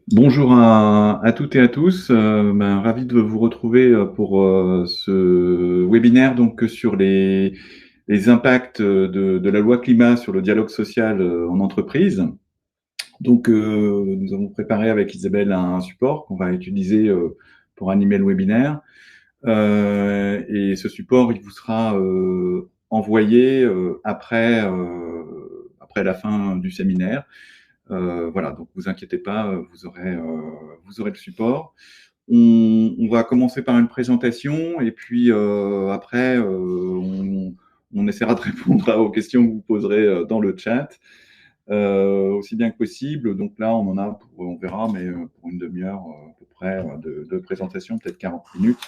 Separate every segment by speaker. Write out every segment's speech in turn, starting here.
Speaker 1: Bonjour à toutes et à tous. Ravi de vous retrouver pour ce webinaire donc sur les impacts de la loi climat sur le dialogue social en entreprise. Donc, nous avons préparé avec Isabelle un support qu'on va utiliser pour animer le webinaire. Et ce support, il vous sera envoyé après la fin du séminaire. Voilà, donc vous inquiétez pas, vous aurez le support. On va commencer par une présentation et puis après, on essaiera de répondre aux questions que vous poserez dans le chat aussi bien que possible. Donc là, on en a, on verra, mais pour une demi-heure à peu près de présentation, peut-être 40 minutes.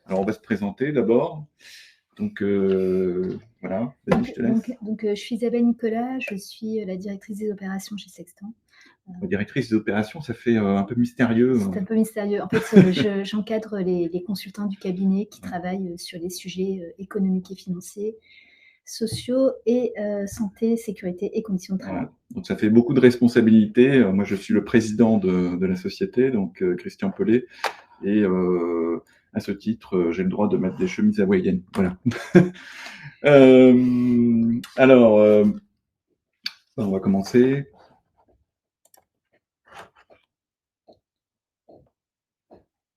Speaker 1: Alors, on va se présenter d'abord. Donc, voilà, vas-y, je te laisse.
Speaker 2: Je suis Isabelle Nicolas, je suis la directrice des opérations chez Sextant.
Speaker 1: Directrice des opérations, ça fait un peu mystérieux.
Speaker 2: C'est un peu mystérieux. En fait, j'encadre les consultants du cabinet qui travaillent sur les sujets économiques et financiers, sociaux et santé, sécurité et conditions de travail.
Speaker 1: Voilà. Donc, ça fait beaucoup de responsabilités. Moi, je suis le président de la société, donc Christian Pellet. Et à ce titre, j'ai le droit de mettre des chemises hawaïennes. Voilà. Alors, on va commencer.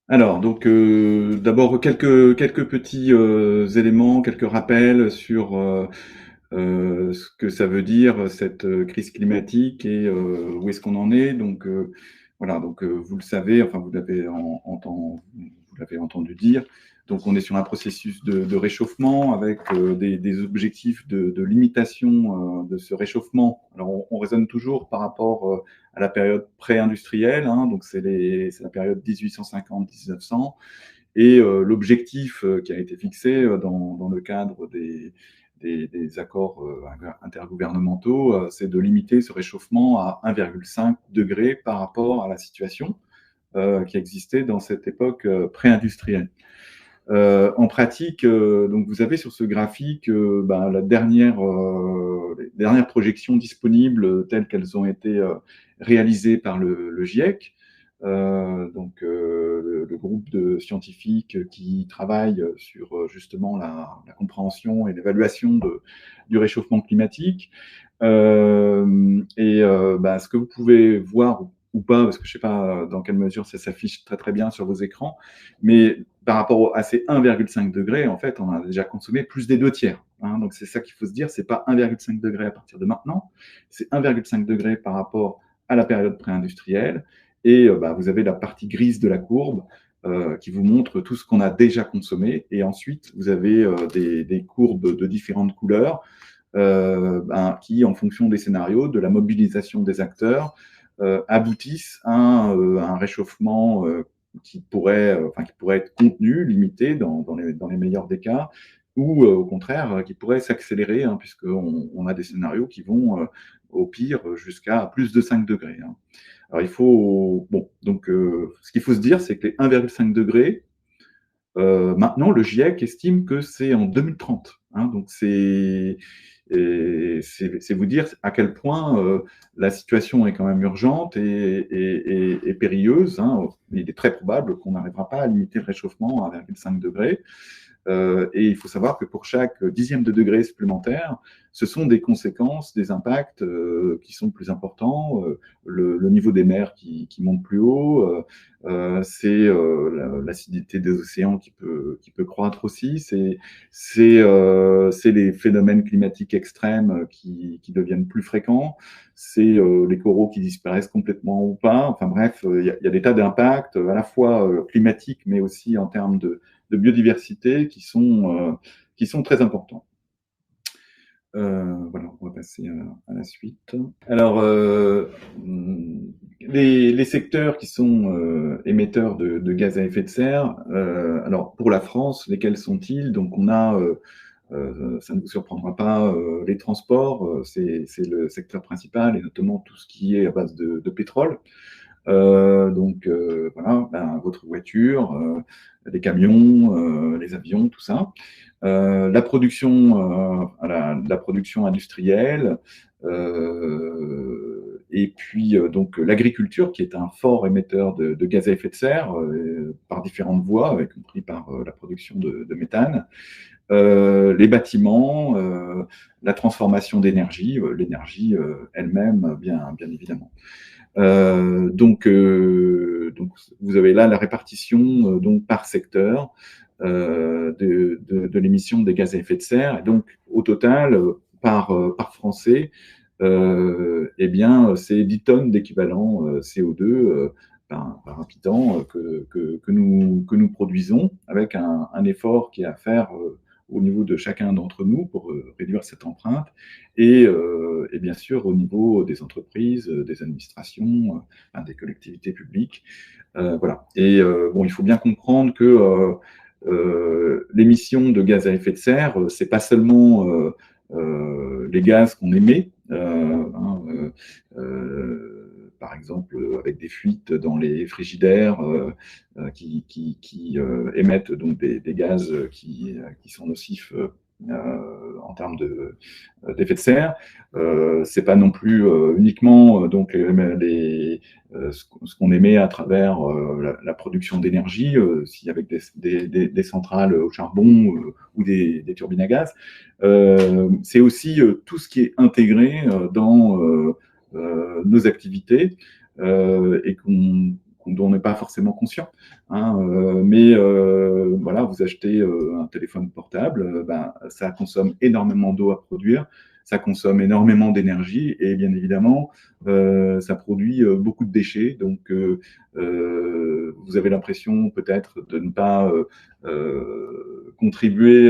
Speaker 1: Alors, donc, d'abord, quelques petits éléments, quelques rappels sur ce que ça veut dire, cette crise climatique et où est-ce qu'on en est. Donc, voilà, donc vous le savez, enfin, vous l'avez entendu dire. Donc, on est sur un processus de réchauffement avec des objectifs de limitation de ce réchauffement. Alors, on raisonne toujours par rapport à la période pré-industrielle, hein, donc c'est la période 1850-1900. Et l'objectif qui a été fixé dans le cadre des accords intergouvernementaux, c'est de limiter ce réchauffement à 1,5 degré par rapport à la situation qui existait dans cette époque pré-industrielle. En pratique, donc vous avez sur ce graphique les dernières projections disponibles telles qu'elles ont été réalisées par le GIEC, le groupe de scientifiques qui travaillent sur justement la compréhension et l'évaluation du réchauffement climatique. Ce que vous pouvez voir ou pas, parce que je ne sais pas dans quelle mesure ça s'affiche très très bien sur vos écrans, mais par rapport à ces 1,5 degrés, en fait, on a déjà consommé plus des 2 tiers. Hein, donc c'est ça qu'il faut se dire, c'est pas 1,5 degrés à partir de maintenant, c'est 1,5 degrés par rapport à la période pré-industrielle. Et vous avez la partie grise de la courbe qui vous montre tout ce qu'on a déjà consommé. Et ensuite, vous avez des courbes de différentes couleurs qui, en fonction des scénarios, de la mobilisation des acteurs, aboutissent à un réchauffement qui pourrait être contenu, limité dans les meilleurs des cas, ou au contraire, qui pourrait s'accélérer, hein, puisqu'on a des scénarios qui vont, au pire, jusqu'à plus de 5 degrés. Hein. Alors, ce qu'il faut se dire, c'est que les 1,5 degrés, maintenant, le GIEC estime que c'est en 2030. Hein, donc, c'est vous dire à quel point la situation est quand même urgente et périlleuse. Hein. Il est très probable qu'on n'arrivera pas à limiter le réchauffement à 1,5 degré. Et il faut savoir que pour chaque dixième de degré supplémentaire, ce sont des conséquences, des impacts qui sont plus importants. Le niveau des mers qui monte plus haut, c'est l'acidité des océans qui peut croître aussi. C'est les phénomènes climatiques extrêmes qui deviennent plus fréquents. C'est les coraux qui disparaissent complètement ou pas. Enfin bref, il y a des tas d'impacts à la fois climatiques, mais aussi en termes de biodiversité qui sont très importants. Voilà, on va passer à la suite. Alors, les secteurs qui sont émetteurs de gaz à effet de serre, alors pour la France, lesquels sont-ils? Donc on a, ça ne vous surprendra pas, les transports, c'est le secteur principal, et notamment tout ce qui est à base de pétrole. Voilà, votre voiture, les camions, les avions, tout ça. La production industrielle Et puis donc l'agriculture, qui est un fort émetteur de gaz à effet de serre par différentes voies, y compris par la production de méthane. Les bâtiments, la transformation d'énergie, l'énergie elle-même, bien évidemment. Donc, vous avez là la répartition donc par secteur de l'émission des gaz à effet de serre. Et donc, au total, par Français, eh bien, c'est 10 tonnes d'équivalent CO2 par habitant que nous produisons, avec un effort qui est à faire au niveau de chacun d'entre nous pour réduire cette empreinte, et bien sûr au niveau des entreprises, des administrations, des collectivités publiques. Voilà. Et bon, il faut bien comprendre que l'émission de gaz à effet de serre, c'est pas seulement les gaz qu'on émet, par exemple avec des fuites dans les frigidaires qui émettent donc des gaz qui sont nocifs en termes d'effet de serre. C'est pas non plus uniquement donc ce qu'on émet à travers la production d'énergie, si avec des centrales au charbon ou des turbines à gaz. C'est aussi tout ce qui est intégré dans nos activités et dont on n'est pas forcément conscient. Mais voilà, vous achetez un téléphone portable, ça consomme énormément d'eau à produire, ça consomme énormément d'énergie et bien évidemment, ça produit beaucoup de déchets. Donc, vous avez l'impression peut-être de ne pas contribuer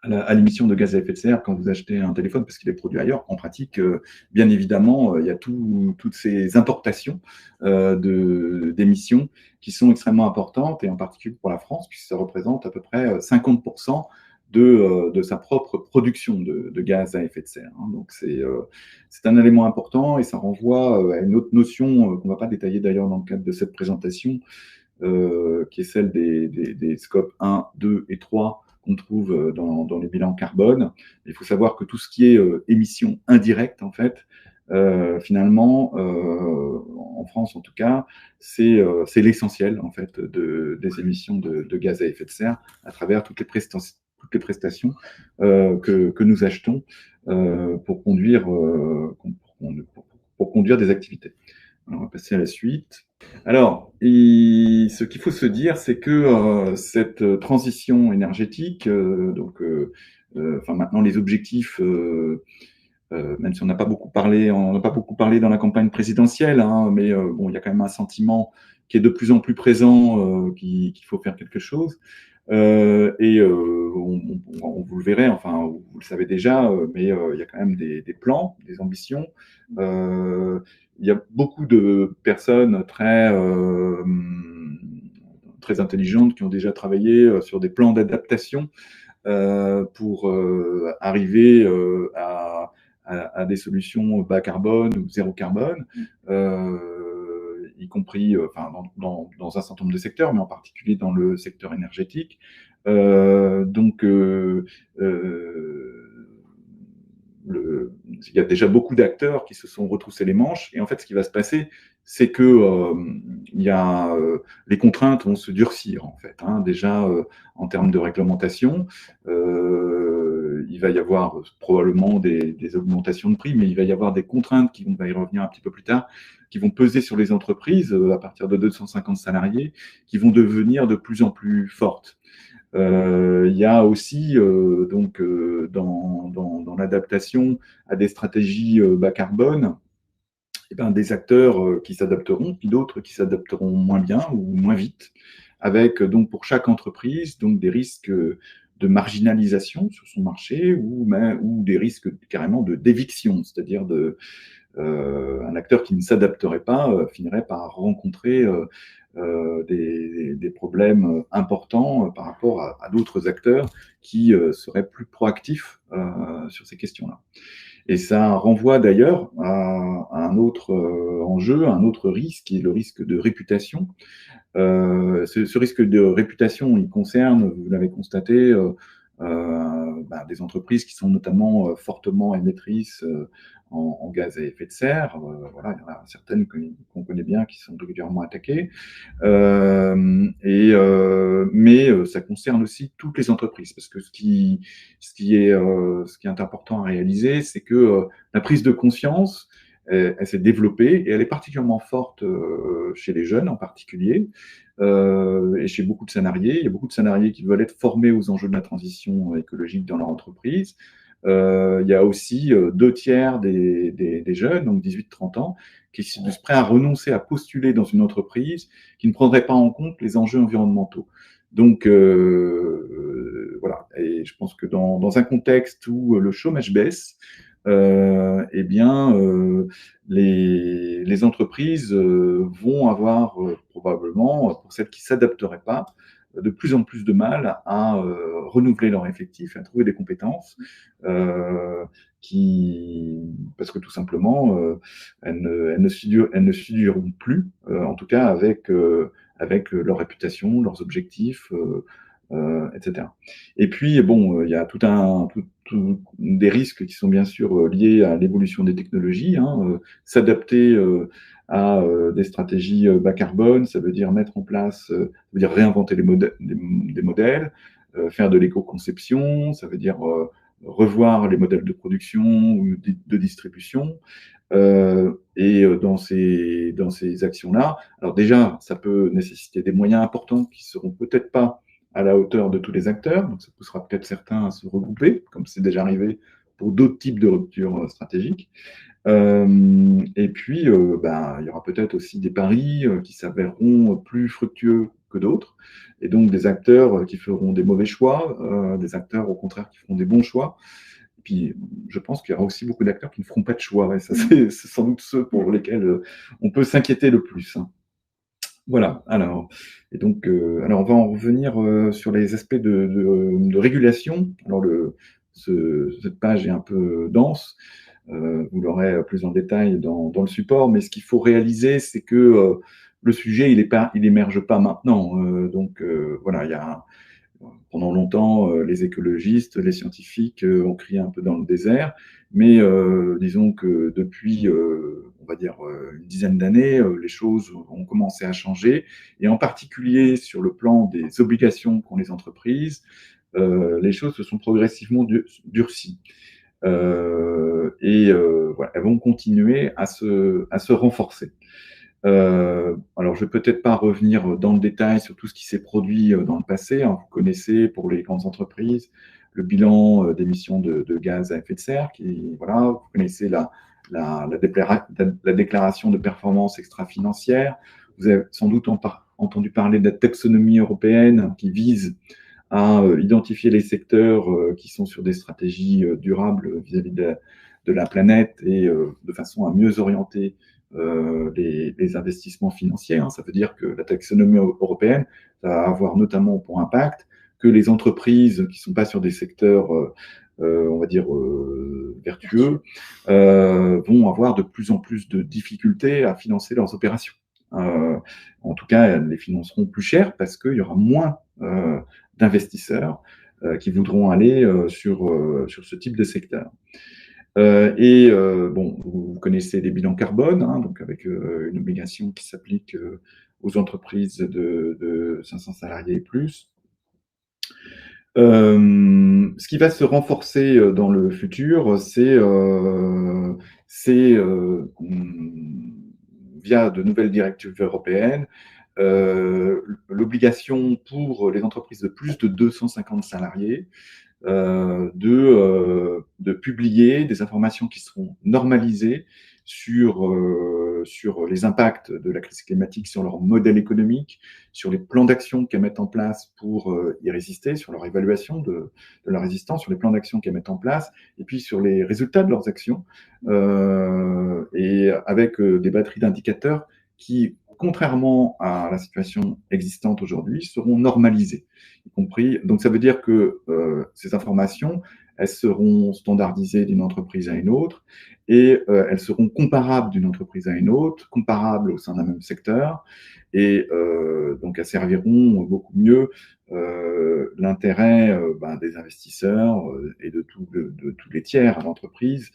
Speaker 1: à l'émission de gaz à effet de serre quand vous achetez un téléphone parce qu'il est produit ailleurs. En pratique, bien évidemment, il y a toutes ces importations d'émissions qui sont extrêmement importantes, et en particulier pour la France, puisque ça représente à peu près 50% de sa propre production de gaz à effet de serre. Donc c'est un élément important, et ça renvoie à une autre notion qu'on ne va pas détailler d'ailleurs dans le cadre de cette présentation, qui est celle des scopes 1, 2 et 3 qu'on trouve dans les bilans carbone. Il faut savoir que tout ce qui est émissions indirectes, en fait, finalement, en France en tout cas, c'est l'essentiel en fait des émissions de gaz à effet de serre à travers toutes les prestations que nous achetons pour conduire des activités. Alors, on va passer à la suite. Alors, ce qu'il faut se dire, c'est que cette transition énergétique, enfin maintenant les objectifs, même si on n'a pas beaucoup parlé dans la campagne présidentielle, mais bon, il y a quand même un sentiment qui est de plus en plus présent, qu'il faut faire quelque chose. Et vous le verrez, enfin vous le savez déjà, mais il y a quand même des plans, des ambitions. Il y a beaucoup de personnes très intelligentes qui ont déjà travaillé sur des plans d'adaptation pour arriver à des solutions bas carbone ou zéro carbone, y compris enfin, dans un certain nombre de secteurs, mais en particulier dans le secteur énergétique. Il y a déjà beaucoup d'acteurs qui se sont retroussés les manches, et en fait, ce qui va se passer, c'est que les contraintes vont se durcir, en fait. Déjà, en termes de réglementation, il va y avoir probablement des augmentations de prix, mais il va y avoir des contraintes on va y revenir un petit peu plus tard, qui vont peser sur les entreprises à partir de 250 salariés, qui vont devenir de plus en plus fortes. Il y a aussi dans l'adaptation à des stratégies bas carbone, des acteurs qui s'adapteront, puis d'autres qui s'adapteront moins bien ou moins vite, avec donc pour chaque entreprise donc des risques de marginalisation sur son marché, ou des risques carrément d'éviction, c'est-à-dire un acteur qui ne s'adapterait pas finirait par rencontrer des problèmes importants par rapport à d'autres acteurs qui seraient plus proactifs sur ces questions-là. Et ça renvoie d'ailleurs à un autre enjeu, un autre risque, qui est le risque de réputation. Ce risque de réputation, il concerne, vous l'avez constaté, des entreprises qui sont notamment fortement émettrices en gaz à effet de serre. Voilà, il y en a certaines qu'on connaît bien qui sont régulièrement attaquées. Mais ça concerne aussi toutes les entreprises, parce que ce qui est important à réaliser, c'est que la prise de conscience, elle s'est développée et elle est particulièrement forte chez les jeunes en particulier, et chez beaucoup de salariés. Il y a beaucoup de salariés qui veulent être formés aux enjeux de la transition écologique dans leur entreprise. Il y a aussi 2 tiers des jeunes, donc 18-30 ans, qui sont prêts à renoncer à postuler dans une entreprise qui ne prendrait pas en compte les enjeux environnementaux. Donc, voilà. Et je pense que dans un contexte où le chômage baisse, eh bien, les entreprises vont avoir probablement, pour celles qui ne s'adapteraient pas, de plus en plus de mal à renouveler leur effectif, à trouver des compétences parce que tout simplement, elles ne figureront plus, en tout cas avec leur réputation, leurs objectifs, etc. Et puis, bon, il y a tout des risques qui sont bien sûr liés à l'évolution des technologies. S'adapter à des stratégies bas carbone, ça veut dire mettre en place, ça veut dire réinventer des modèles, faire de l'éco-conception, ça veut dire revoir les modèles de production ou de distribution. Dans ces actions-là, alors déjà, ça peut nécessiter des moyens importants qui seront peut-être pas à la hauteur de tous les acteurs, donc ça poussera peut-être certains à se regrouper, comme c'est déjà arrivé pour d'autres types de ruptures stratégiques. Et puis, il y aura peut-être aussi des paris qui s'avéreront plus fructueux que d'autres, et donc des acteurs qui feront des mauvais choix, des acteurs au contraire qui feront des bons choix. Et puis, je pense qu'il y aura aussi beaucoup d'acteurs qui ne feront pas de choix, et ça, c'est sans doute ceux pour lesquels on peut s'inquiéter le plus. Voilà, alors, et donc, alors on va en revenir sur les aspects de régulation. Alors, cette page est un peu dense, vous l'aurez plus en détail dans le support, mais ce qu'il faut réaliser, c'est que le sujet, il émerge pas maintenant. Donc, voilà, il y a pendant longtemps, les écologistes, les scientifiques ont crié un peu dans le désert, mais disons que depuis, on va dire, une dizaine d'années, les choses ont commencé à changer, et en particulier sur le plan des obligations qu'ont les entreprises, les choses se sont progressivement durcies. Voilà, elles vont continuer à se renforcer. Alors, je vais peut-être pas revenir dans le détail sur tout ce qui s'est produit dans le passé. Vous connaissez, pour les grandes entreprises, le bilan d'émissions de gaz à effet de serre. Voilà, vous connaissez la déclaration de performance extra-financière. Vous avez sans doute entendu parler de la taxonomie européenne qui vise à identifier les secteurs qui sont sur des stratégies durables vis-à-vis de la planète, et de façon à mieux orienter les investissements financiers. Ça veut dire que la taxonomie européenne va avoir notamment pour impact que les entreprises qui ne sont pas sur des secteurs, on va dire, vertueux, vont avoir de plus en plus de difficultés à financer leurs opérations. En tout cas, elles les financeront plus cher parce qu'il y aura moins d'investisseurs qui voudront aller sur ce type de secteur. Bon, vous connaissez les bilans carbone, donc avec une obligation qui s'applique aux entreprises de 500 salariés et plus. Ce qui va se renforcer dans le futur, c'est via de nouvelles directives européennes, l'obligation pour les entreprises de plus de 250 salariés de publier des informations qui seront normalisées sur les impacts de la crise climatique sur leur modèle économique, sur les plans d'action qu'elles mettent en place pour y résister, sur leur évaluation de la résistance, sur les plans d'action qu'elles mettent en place, et puis sur les résultats de leurs actions, et avec des batteries d'indicateurs qui, contrairement à la situation existante aujourd'hui, seront normalisées, y compris. Donc ça veut dire que ces informations, elles seront standardisées d'une entreprise à une autre, et elles seront comparables d'une entreprise à une autre, comparables au sein d'un même secteur, et donc elles serviront beaucoup mieux l'intérêt des investisseurs et de tous les tiers à l'entreprise.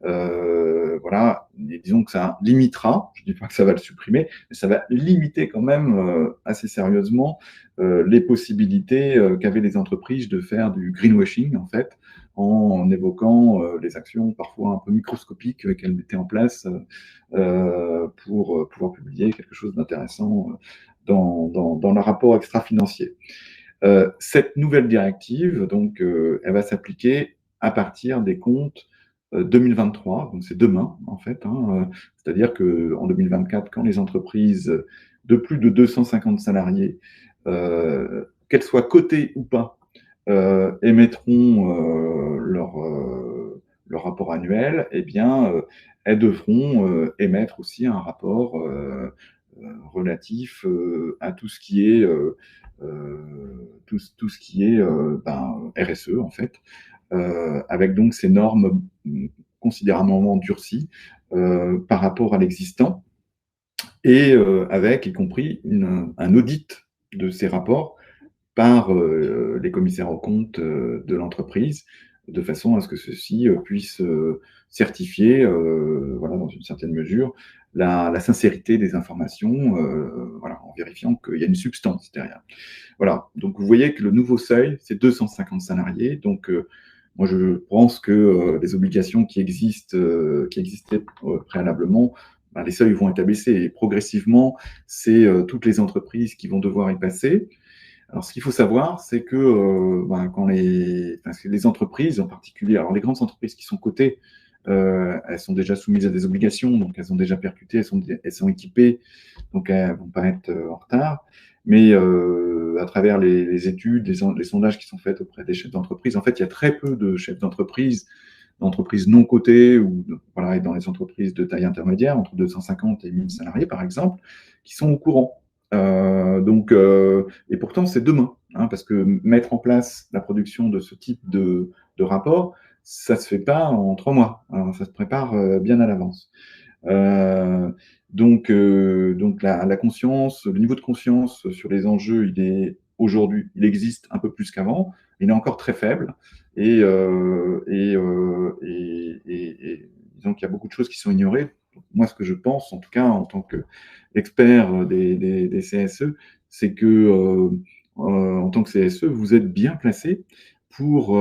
Speaker 1: Voilà, et disons que ça limitera, je ne dis pas que ça va le supprimer, mais ça va limiter quand même assez sérieusement les possibilités qu'avaient les entreprises de faire du greenwashing, en fait, en évoquant les actions parfois un peu microscopiques qu'elles mettaient en place pour pouvoir publier quelque chose d'intéressant dans le rapport extra-financier. Cette nouvelle directive, donc, elle va s'appliquer à partir des comptes 2023, donc c'est demain en fait, hein, c'est-à-dire qu'en 2024, quand les entreprises de plus de 250 salariés, qu'elles soient cotées ou pas, émettront leur rapport annuel, eh bien, elles devront émettre aussi un rapport relatif à tout ce qui est tout ce qui est RSE en fait, avec donc ces normes considérablement durcies par rapport à l'existant, et avec y compris un audit de ces rapports par les commissaires aux comptes de l'entreprise, de façon à ce que ceux-ci puissent certifier, voilà, dans une certaine mesure, la sincérité des informations, voilà, en vérifiant qu'il y a une substance derrière. Voilà, donc vous voyez que le nouveau seuil, c'est 250 salariés. Donc, moi, je pense que les obligations qui existaient préalablement, les seuils vont être abaissés. Et progressivement, c'est toutes les entreprises qui vont devoir y passer. Alors, ce qu'il faut savoir, c'est que quand les entreprises en particulier, alors les grandes entreprises qui sont cotées, elles sont déjà soumises à des obligations, donc elles sont déjà percutées, elles sont équipées, donc elles ne vont pas être en retard. Mais à travers les études, les sondages qui sont faits auprès des chefs d'entreprise, en fait, il y a très peu de chefs d'entreprise, d'entreprises non cotées ou voilà, et dans les entreprises de taille intermédiaire, entre 250 et 1000 salariés par exemple, qui sont au courant. Et pourtant, c'est demain, hein, parce que mettre en place la production de ce type de rapport, ça ne se fait pas en 3 mois. Alors, ça se prépare bien à l'avance. Donc la conscience, le niveau de conscience sur les enjeux, aujourd'hui, il existe un peu plus qu'avant. Il est encore très faible. Et disons qu'il y a beaucoup de choses qui sont ignorées. Donc, moi, ce que je pense, en tout cas, en tant qu'expert des CSE, c'est que en tant que CSE, vous êtes bien placé pour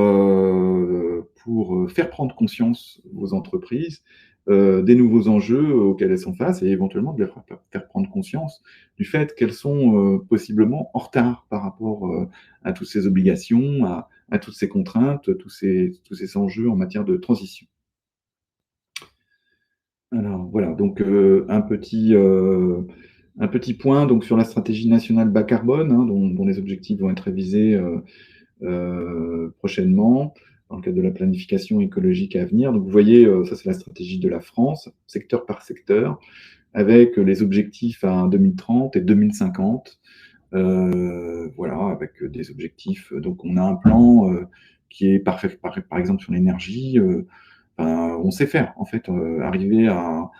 Speaker 1: faire prendre conscience aux entreprises des nouveaux enjeux auxquels elles sont face, et éventuellement de les faire prendre conscience du fait qu'elles sont possiblement en retard par rapport à toutes ces obligations, à toutes ces contraintes, tous ces enjeux en matière de transition. Alors voilà, donc un petit point donc, sur la stratégie nationale bas carbone, hein, dont les objectifs vont être révisés prochainement dans le cadre de la planification écologique à venir. Donc vous voyez, ça c'est la stratégie de la France, secteur par secteur, avec les objectifs à 2030 et 2050. Voilà, avec des objectifs. Donc on a un plan qui est parfait, par exemple sur l'énergie. On sait faire, en fait, arriver à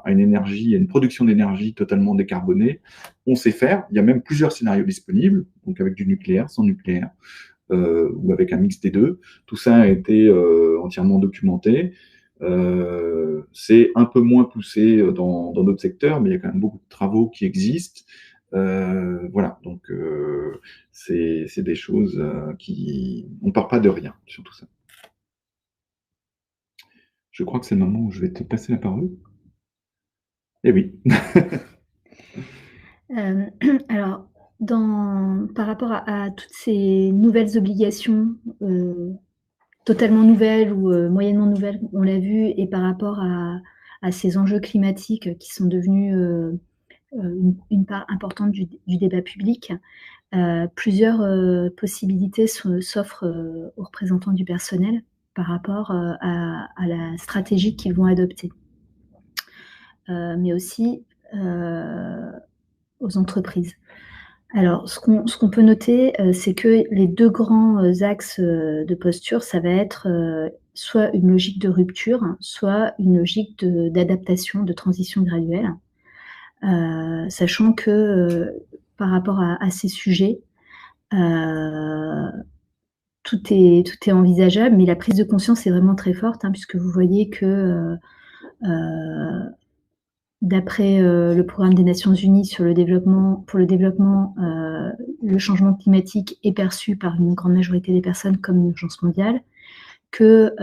Speaker 1: une énergie, à une production d'énergie totalement décarbonée. On sait faire. Il y a même plusieurs scénarios disponibles, donc avec du nucléaire, sans nucléaire, ou avec un mix des deux. Tout ça a été entièrement documenté. C'est un peu moins poussé dans d'autres secteurs, mais il y a quand même beaucoup de travaux qui existent. Voilà, donc c'est des choses on part pas de rien sur tout ça. Je crois que c'est le moment où je vais te passer la parole. Eh oui.
Speaker 2: Alors, par rapport à toutes ces nouvelles obligations, totalement nouvelles ou moyennement nouvelles, on l'a vu, et par rapport à ces enjeux climatiques qui sont devenus une part importante du débat public, plusieurs possibilités s'offrent aux représentants du personnel par rapport à la stratégie qu'ils vont adopter. Mais aussi aux entreprises. Alors, ce qu'on peut noter, c'est que les 2 grands axes de posture, ça va être soit une logique de rupture, soit une logique d'adaptation, de transition graduelle. Sachant que par rapport à ces sujets. Tout est envisageable, mais la prise de conscience est vraiment très forte, hein, puisque vous voyez que d'après le programme des Nations Unies sur le développement, pour le développement, le changement climatique est perçu par une grande majorité des personnes comme une urgence mondiale, que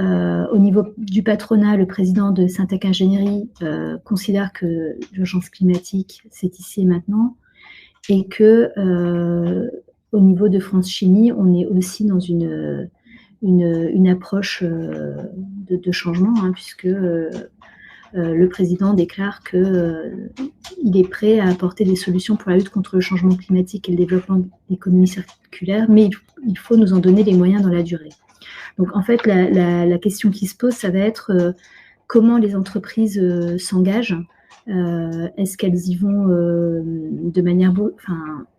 Speaker 2: au niveau du patronat, le président de Syntec Ingénierie considère que l'urgence climatique, c'est ici et maintenant, et que au niveau de France Chimie, on est aussi dans une approche de changement, hein, puisque le président déclare qu'il est prêt à apporter des solutions pour la lutte contre le changement climatique et le développement de l'économie circulaire, mais il faut nous en donner les moyens dans la durée. Donc en fait, la question qui se pose, ça va être comment les entreprises s'engagent. Est-ce qu'elles y vont de manière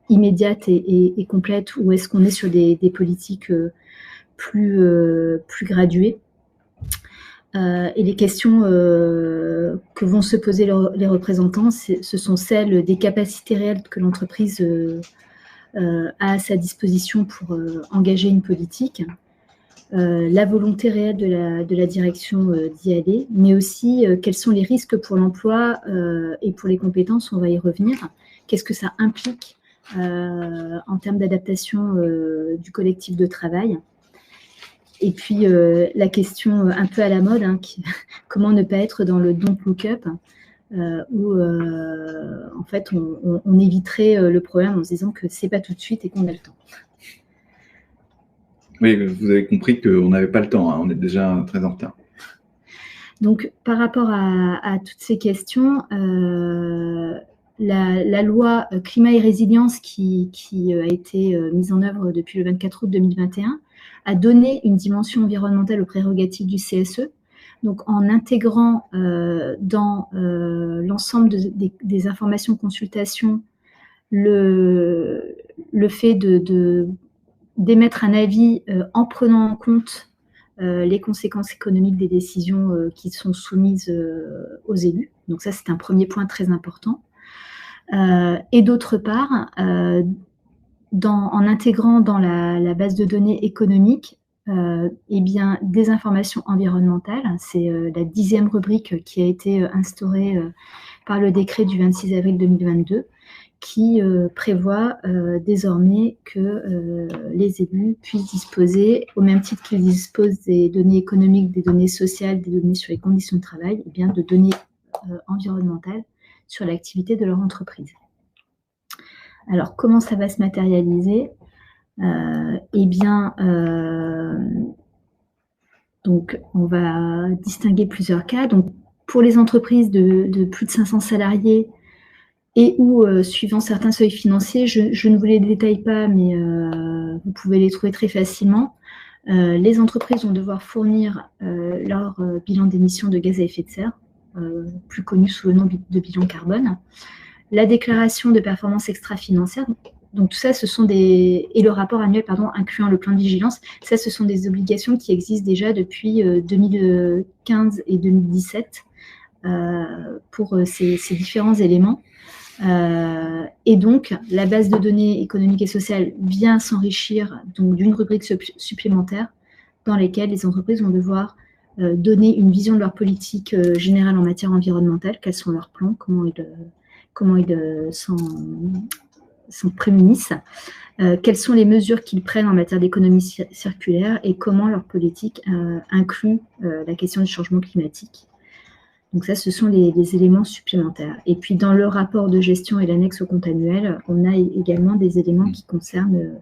Speaker 2: immédiate et complète, ou est-ce qu'on est sur des politiques plus graduées? Et les questions que vont se poser les représentants, ce sont celles des capacités réelles que l'entreprise a à sa disposition pour engager une politique, la volonté réelle de la direction d'y aller, mais aussi quels sont les risques pour l'emploi et pour les compétences, on va y revenir. Qu'est-ce que ça implique en termes d'adaptation du collectif de travail? Et puis la question un peu à la mode, hein, comment ne pas être dans le don't look up, où en fait on éviterait le problème en se disant que c'est pas tout de suite et qu'on a le temps.
Speaker 1: Oui, vous avez compris qu'on n'avait pas le temps, hein, on est déjà très en retard.
Speaker 2: Donc par rapport à toutes ces questions, la loi climat et résilience qui a été mise en œuvre depuis le 24 août 2021 a donné une dimension environnementale aux prérogatives du CSE, donc en intégrant dans l'ensemble des informations consultation le fait d'émettre un avis en prenant en compte les conséquences économiques des décisions qui sont soumises aux élus. Donc ça, c'est un premier point très important. Et d'autre part, en intégrant dans la base de données économique eh bien, des informations environnementales. C'est la 10e rubrique qui a été instaurée par le décret du 26 avril 2022, qui prévoit désormais que les élus puissent disposer, au même titre qu'ils disposent des données économiques, des données sociales, des données sur les conditions de travail, eh bien, de données environnementales sur l'activité de leur entreprise. Alors, comment ça va se matérialiser? Eh bien, donc, on va distinguer plusieurs cas. Donc, pour les entreprises de plus de 500 salariés et ou suivant certains seuils financiers, je ne vous les détaille pas, mais vous pouvez les trouver très facilement. Les entreprises vont devoir fournir leur bilan d'émissions de gaz à effet de serre, plus connu sous le nom de bilan carbone, la déclaration de performance extra-financière. Donc tout ça, et le rapport annuel, incluant le plan de vigilance, ça, ce sont des obligations qui existent déjà depuis 2015 et 2017 pour ces différents éléments. Et donc, la base de données économiques et sociales vient s'enrichir d'une rubrique supplémentaire dans laquelle les entreprises vont devoir donner une vision de leur politique générale en matière environnementale, quels sont leurs plans, comment ils s'en prémunissent, quelles sont les mesures qu'ils prennent en matière d'économie circulaire et comment leur politique inclut la question du changement climatique. Donc ça, ce sont les éléments supplémentaires. Et puis dans le rapport de gestion et l'annexe au compte annuel, on a également des éléments qui concernent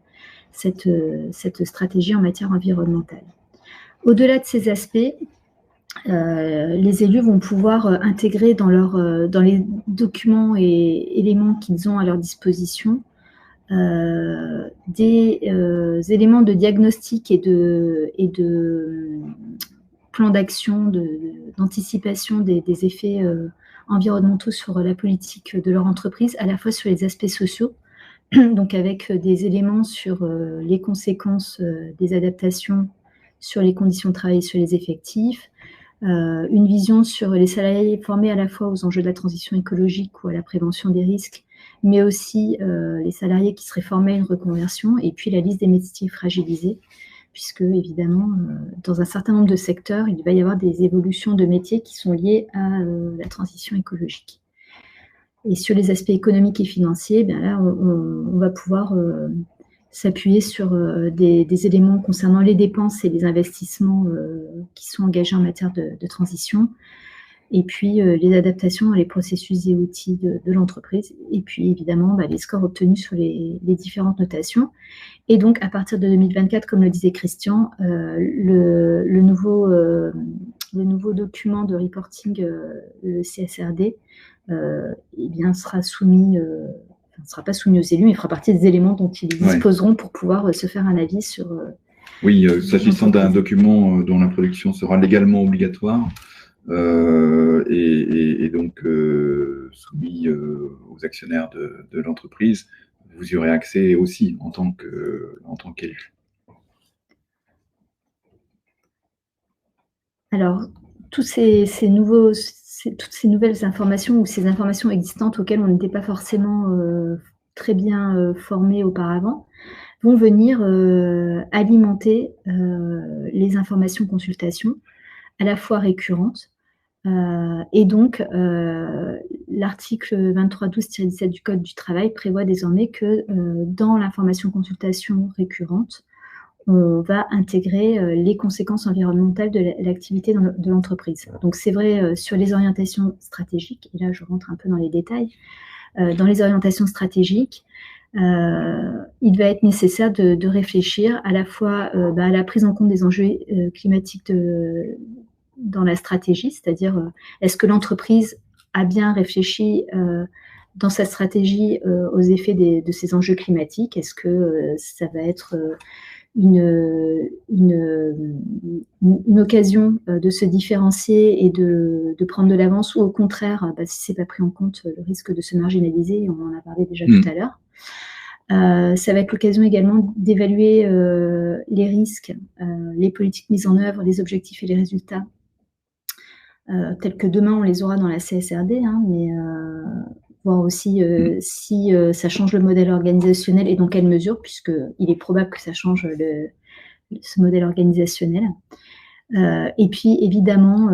Speaker 2: cette stratégie en matière environnementale. Au-delà de ces aspects, les élus vont pouvoir intégrer dans les documents et éléments qu'ils ont à leur disposition des éléments de diagnostic et de plan d'action, d'anticipation des effets environnementaux sur la politique de leur entreprise, à la fois sur les aspects sociaux, donc avec des éléments sur les conséquences des adaptations sur les conditions de travail et sur les effectifs, une vision sur les salariés formés à la fois aux enjeux de la transition écologique ou à la prévention des risques, mais aussi les salariés qui seraient formés à une reconversion, et puis la liste des métiers fragilisés, puisque évidemment, dans un certain nombre de secteurs, il va y avoir des évolutions de métiers qui sont liées à la transition écologique. Et sur les aspects économiques et financiers, bien là, on va pouvoir s'appuyer sur des éléments concernant les dépenses et les investissements qui sont engagés en matière de transition, et puis les adaptations dans les processus et outils de l'entreprise, et puis évidemment les scores obtenus sur les différentes notations. Et donc à partir de 2024, comme le disait Christian, le nouveau document de reporting, le CSRD, eh bien, sera soumis, ne sera pas soumis aux élus, mais il fera partie des éléments dont ils disposeront pour pouvoir se faire un avis sur...
Speaker 1: oui, s'agissant d'un document dont la production sera légalement obligatoire, et donc soumis aux actionnaires de l'entreprise, vous y aurez accès aussi en tant qu'élu.
Speaker 2: Alors, toutes ces nouvelles informations ou ces informations existantes auxquelles on n'était pas forcément très bien formés auparavant vont venir alimenter les informations consultations, à la fois récurrentes, et donc l'article 2312-17 du Code du travail prévoit désormais que dans l'information consultation récurrente, on va intégrer les conséquences environnementales de l'activité de l'entreprise. Donc c'est vrai sur les orientations stratégiques, et là je rentre un peu dans les détails, dans les orientations stratégiques, il va être nécessaire de réfléchir à la fois à la prise en compte des enjeux climatiques dans la stratégie, c'est-à-dire est-ce que l'entreprise a bien réfléchi dans sa stratégie aux effets de ces enjeux climatiques? Est-ce que ça va être une occasion de se différencier et de prendre de l'avance, ou au contraire, si c'est pas pris en compte, le risque de se marginaliser, on en a parlé déjà tout à l'heure. Ça va être l'occasion également d'évaluer les risques, les politiques mises en œuvre, les objectifs et les résultats, tels que demain on les aura dans la CSRD, mais voir aussi si ça change le modèle organisationnel et dans quelle mesure, puisqu'il est probable que ça change ce modèle organisationnel. Et puis évidemment,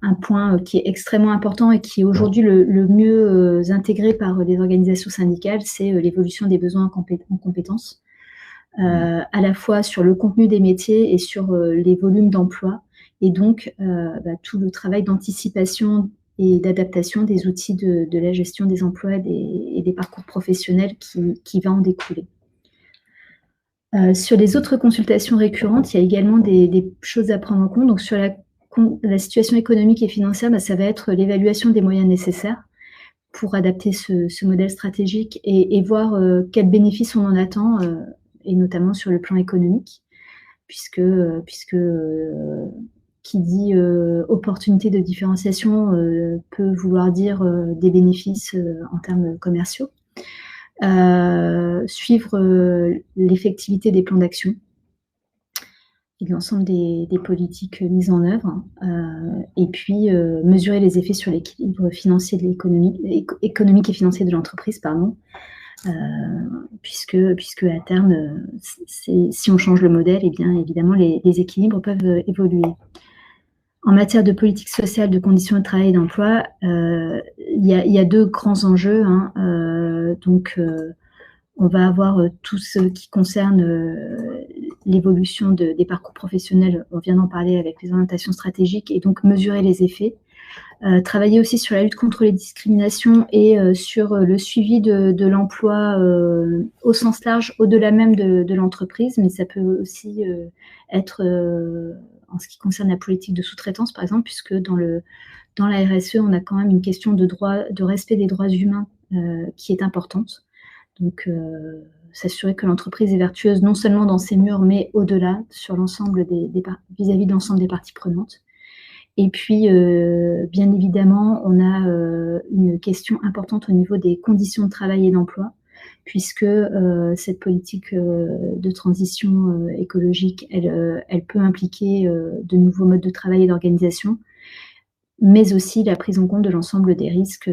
Speaker 2: un point qui est extrêmement important et qui est aujourd'hui le mieux intégré par les organisations syndicales, c'est l'évolution des besoins en compétences, à la fois sur le contenu des métiers et sur les volumes d'emploi, et donc tout le travail d'anticipation et d'adaptation des outils de la gestion des emplois et des parcours professionnels qui va en découler. Sur les autres consultations récurrentes, il y a également des choses à prendre en compte. Donc sur la situation économique et financière, ça va être l'évaluation des moyens nécessaires pour adapter ce modèle stratégique et voir quels bénéfices on en attend, et notamment sur le plan économique, puisque qui dit opportunité de différenciation peut vouloir dire des bénéfices en termes commerciaux. Suivre l'effectivité des plans d'action et de l'ensemble des politiques mises en œuvre, et puis mesurer les effets sur l'équilibre financier de l'économie, économique et financier de l'entreprise, puisque à terme, si on change le modèle, bien évidemment les équilibres peuvent évoluer. En matière de politique sociale, de conditions de travail et d'emploi, il y a deux grands enjeux. Donc, on va avoir tout ce qui concerne l'évolution des parcours professionnels. On vient d'en parler avec les orientations stratégiques, et donc mesurer les effets. Travailler aussi sur la lutte contre les discriminations et sur le suivi de l'emploi au sens large, au-delà même de l'entreprise, mais ça peut aussi être en ce qui concerne la politique de sous-traitance, par exemple, puisque dans la RSE, on a quand même une question de respect des droits humains qui est importante. Donc, s'assurer que l'entreprise est vertueuse non seulement dans ses murs, mais au-delà, sur l'ensemble vis-à-vis de l'ensemble des parties prenantes. Et puis, bien évidemment, on a une question importante au niveau des conditions de travail et d'emploi, puisque cette politique de transition écologique, elle peut impliquer de nouveaux modes de travail et d'organisation, mais aussi la prise en compte de l'ensemble des risques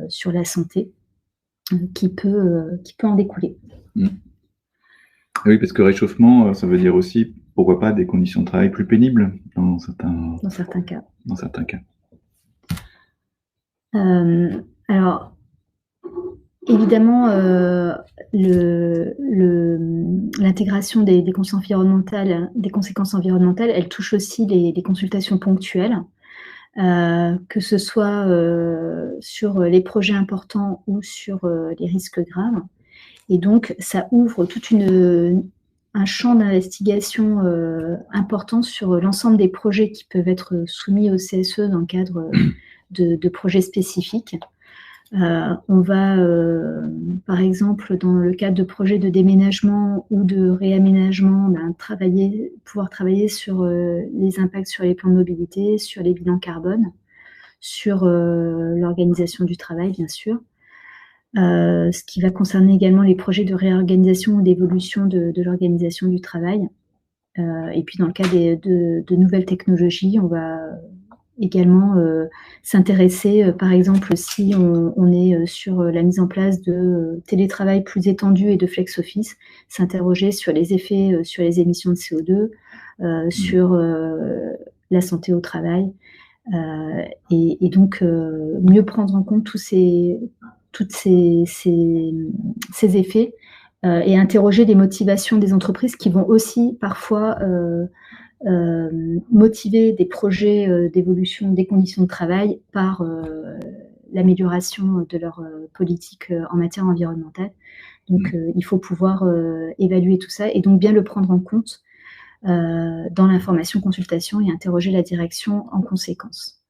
Speaker 2: sur la santé. qui peut en découler.
Speaker 1: Mmh. Oui, parce que réchauffement, ça veut dire aussi, pourquoi pas, des conditions de travail plus pénibles
Speaker 2: Dans certains cas.
Speaker 1: Dans certains cas.
Speaker 2: Alors, évidemment, l'intégration des conséquences environnementales, elle touche aussi les consultations ponctuelles, que ce soit sur les projets importants ou sur les risques graves. Et donc, ça ouvre un champ d'investigation important sur l'ensemble des projets qui peuvent être soumis au CSE dans le cadre de projets spécifiques. On va, par exemple, dans le cadre de projets de déménagement ou de réaménagement, pouvoir travailler sur les impacts sur les plans de mobilité, sur les bilans carbone, sur l'organisation du travail, bien sûr. Ce qui va concerner également les projets de réorganisation ou d'évolution de l'organisation du travail. Et puis dans le cas de nouvelles technologies, on va également s'intéresser, par exemple, si on est sur la mise en place de télétravail plus étendu et de flex office, s'interroger sur les effets sur les émissions de CO2, sur la santé au travail, et donc mieux prendre en compte tous ces effets, et interroger les motivations des entreprises qui vont aussi parfois motiver des projets d'évolution des conditions de travail par l'amélioration de leur politique en matière environnementale. Donc, il faut pouvoir évaluer tout ça et donc bien le prendre en compte dans l'information consultation et interroger la direction en conséquence.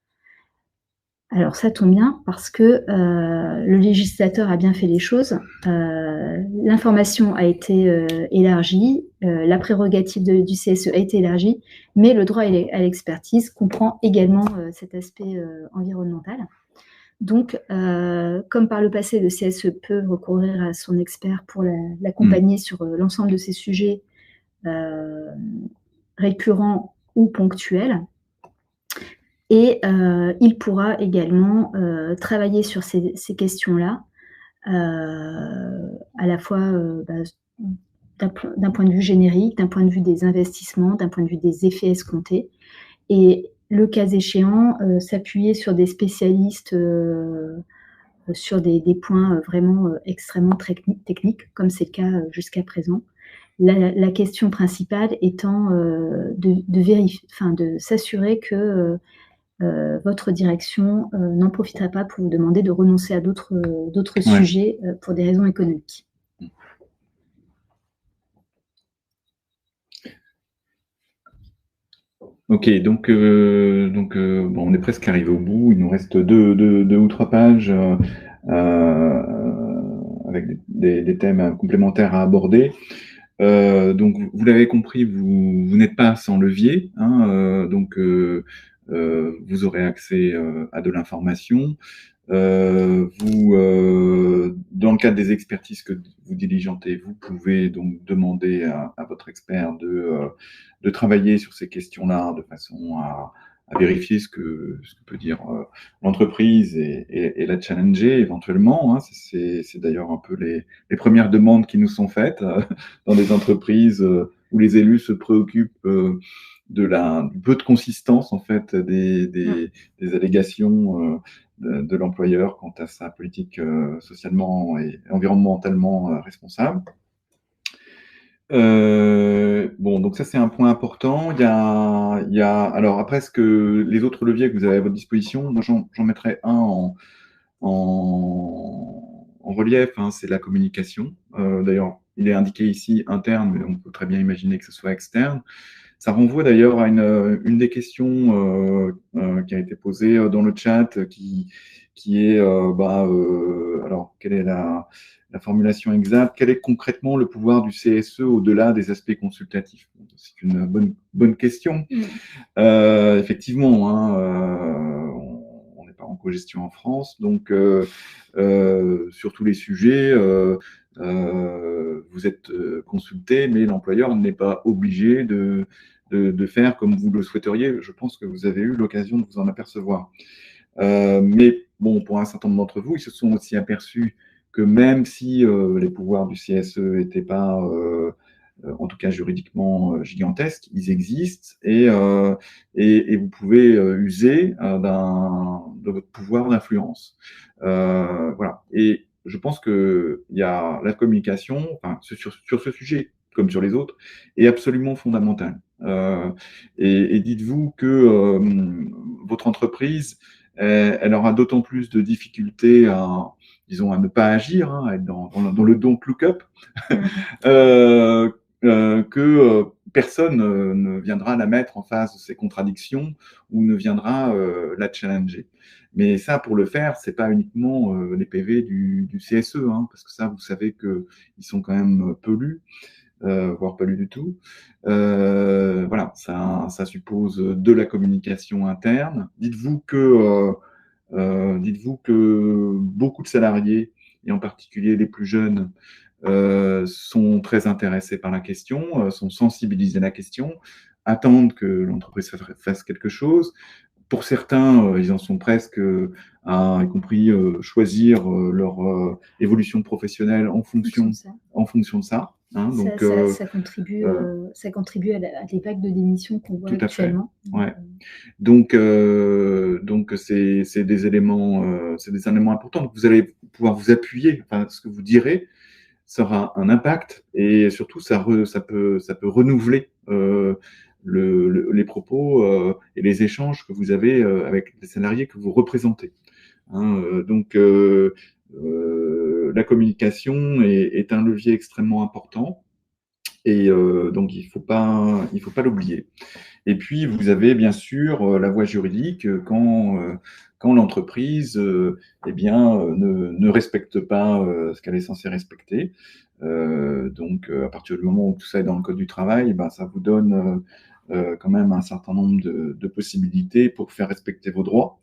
Speaker 2: Alors ça tombe bien parce que le législateur a bien fait les choses. L'information a été élargie, la prérogative du CSE a été élargie, mais le droit à l'expertise comprend également cet aspect environnemental. Donc, comme par le passé, le CSE peut recourir à son expert pour l'accompagner sur l'ensemble de ces sujets récurrents ou ponctuels. Et il pourra également travailler sur ces questions-là, à la fois d'un point de vue générique, d'un point de vue des investissements, d'un point de vue des effets escomptés, et le cas échéant, s'appuyer sur des spécialistes sur des points vraiment extrêmement techniques, comme c'est le cas jusqu'à présent. La question principale étant de s'assurer que votre direction n'en profitera pas pour vous demander de renoncer à d'autres sujets pour des raisons économiques.
Speaker 1: Ok, donc bon, on est presque arrivé au bout. Il nous reste deux ou trois pages avec des thèmes complémentaires à aborder. Donc, vous l'avez compris, vous n'êtes pas sans levier, hein, donc vous aurez accès à de l'information. Dans le cadre des expertises que vous diligentez, vous pouvez donc demander à votre expert de travailler sur ces questions-là de façon à vérifier ce que peut dire l'entreprise et la challenger éventuellement, hein. C'est d'ailleurs un peu les premières demandes qui nous sont faites dans des entreprises où les élus se préoccupent du peu de consistance en fait des allégations de l'employeur quant à sa politique socialement et environnementalement responsable. Bon, donc ça c'est un point important. Alors après, les autres leviers que vous avez à votre disposition, moi j'en mettrai un en relief, hein, c'est la communication. D'ailleurs, il est indiqué ici interne, mais on peut très bien imaginer que ce soit externe. Ça renvoie d'ailleurs à une des questions qui a été posée dans le chat, qui est, alors, quelle est la formulation exacte? Quel est concrètement le pouvoir du CSE au-delà des aspects consultatifs? C'est une bonne question. Effectivement, hein, on n'est pas en cogestion en France, donc sur tous les sujets, vous êtes consulté, mais l'employeur n'est pas obligé de faire comme vous le souhaiteriez. Je pense que vous avez eu l'occasion de vous en apercevoir. Mais bon, pour un certain nombre d'entre vous, ils se sont aussi aperçus que même si les pouvoirs du CSE n'étaient pas, en tout cas juridiquement, gigantesques, ils existent et vous pouvez user de votre pouvoir d'influence. Voilà. Et je pense qu'il y a la communication, enfin, sur ce sujet, comme sur les autres, est absolument fondamentale. Et dites-vous que votre entreprise, elle aura d'autant plus de difficultés disons, à ne pas agir, hein, à être dans le don't look up, que personne ne viendra la mettre en face de ses contradictions ou ne viendra la challenger. Mais ça, pour le faire, c'est pas uniquement les PV du CSE, hein, parce que ça, vous savez qu'ils sont quand même peu lus, voire pas lus du tout. Voilà, ça suppose de la communication interne. Dites-vous que beaucoup de salariés, et en particulier les plus jeunes, sont très intéressés par la question, sont sensibilisés à la question, attendent que l'entreprise fasse quelque chose. Pour certains, ils en sont presque y compris choisir leur évolution professionnelle en fonction de ça. Hein, donc,
Speaker 2: ça contribue à des vagues de démission qu'on voit
Speaker 1: tout à fait.
Speaker 2: actuellement.
Speaker 1: Ouais. Donc c'est des éléments importants. Donc vous allez pouvoir vous appuyer. Enfin, ce que vous direz sera un impact et surtout ça peut renouveler les propos et les échanges que vous avez avec les salariés que vous représentez. Hein, la communication est un levier extrêmement important et donc il faut pas l'oublier. Et puis, vous avez bien sûr la voie juridique quand l'entreprise eh bien, ne respecte pas ce qu'elle est censée respecter. Donc, à partir du moment où tout ça est dans le Code du travail, ben, ça vous donne quand même un certain nombre de possibilités pour faire respecter vos droits.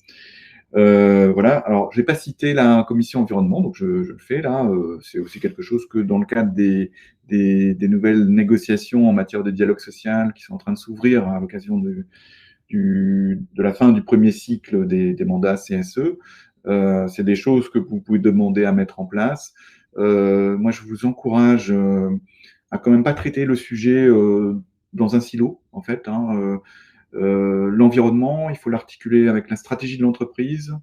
Speaker 1: Voilà. Alors, je n'ai pas cité la commission environnement, donc je le fais là. C'est aussi quelque chose que dans le cadre des nouvelles négociations en matière de dialogue social qui sont en train de s'ouvrir à l'occasion de la fin du premier cycle des mandats CSE, c'est des choses que vous pouvez demander à mettre en place. Moi, je vous encourage à quand même pas traiter le sujet dans un silo, en fait. Hein, l'environnement, il faut l'articuler avec la stratégie de l'entreprise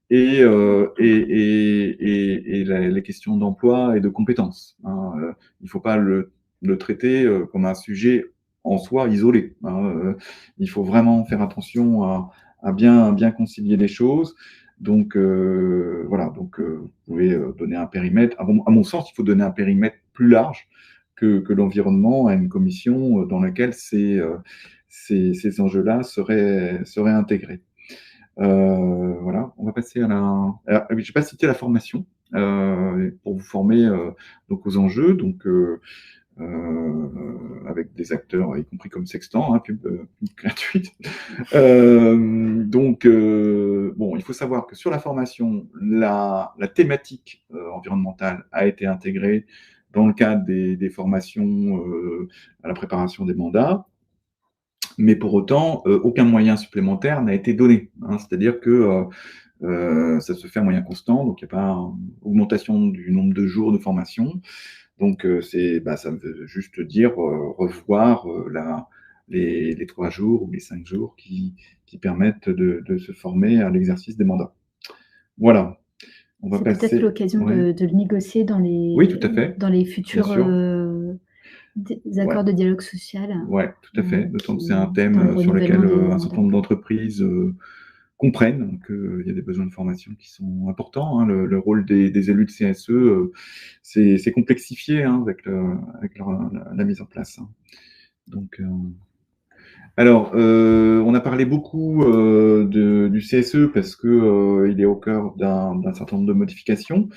Speaker 1: et les questions d'emploi et de compétences. Hein. Il ne faut pas le traiter comme un sujet en soi isolé. Hein. Il faut vraiment faire attention à bien concilier les choses. Donc voilà, donc vous pouvez donner un périmètre. À mon sens, il faut donner un périmètre plus large que l'environnement à une commission dans laquelle ces enjeux-là seraient intégrés. Voilà, on va passer à la. Alors, oui, je n'ai pas cité la formation pour vous former donc aux enjeux, donc avec des acteurs, y compris comme Sextant, hein, pub gratuite. Donc, bon, il faut savoir que sur la formation, la thématique environnementale a été intégrée dans le cadre des formations à la préparation des mandats. Mais pour autant, aucun moyen supplémentaire n'a été donné. Hein, c'est-à-dire que ça se fait à moyen constant, donc il n'y a pas une augmentation du nombre de jours de formation. Donc ça veut juste dire revoir les 3 jours ou les 5 jours qui permettent de se former à l'exercice des mandats. Voilà. On va
Speaker 2: C'est
Speaker 1: passer.
Speaker 2: peut-être l'occasion
Speaker 1: Ouais.
Speaker 2: de le négocier dans
Speaker 1: Oui, tout à fait.
Speaker 2: les futurs accords de dialogue social.
Speaker 1: Oui, tout à fait. D'autant que c'est un thème sur lequel un certain nombre d'entreprises comprennent qu'il y a des besoins de formation qui sont importants. Hein. Le rôle des élus de CSE, c'est complexifié hein, avec la mise en place. Hein. Donc, alors, on a parlé beaucoup du CSE parce que il est au cœur d'un certain nombre de modifications.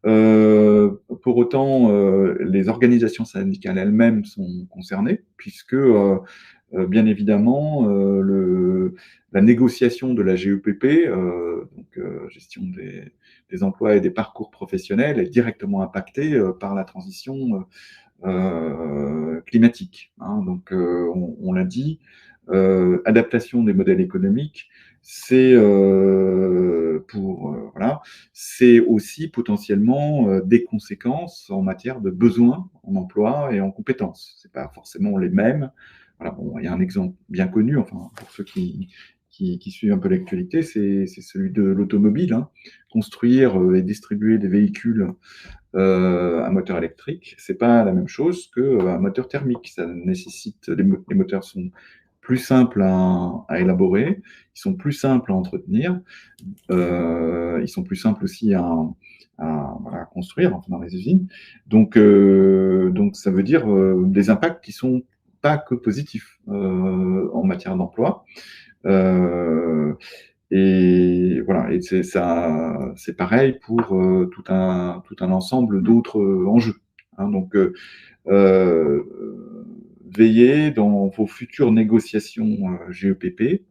Speaker 1: Pour autant, les organisations syndicales elles-mêmes sont concernées, puisque bien évidemment, la négociation de la GEPP, donc gestion des emplois et des parcours professionnels, est directement impactée par la transition climatique. Hein. Donc, on l'a dit, adaptation des modèles économiques, c'est voilà, c'est aussi potentiellement des conséquences en matière de besoins en emploi et en compétences. C'est pas forcément les mêmes. Voilà, bon, il y a un exemple bien connu, enfin, pour ceux qui suivent un peu l'actualité, c'est celui de l'automobile, hein. Construire et distribuer des véhicules à moteur électrique, c'est pas la même chose qu'un moteur thermique. Ça nécessite, les moteurs sont plus simples à élaborer, ils sont plus simples à entretenir, ils sont plus simples aussi voilà, à construire, enfin, dans les usines. Donc ça veut dire des impacts qui sont pas que positifs en matière d'emploi. Euh, et voilà, et c'est ça, c'est pareil pour tout un ensemble d'autres enjeux, hein. Donc, euh, veillez dans vos futures négociations GEPP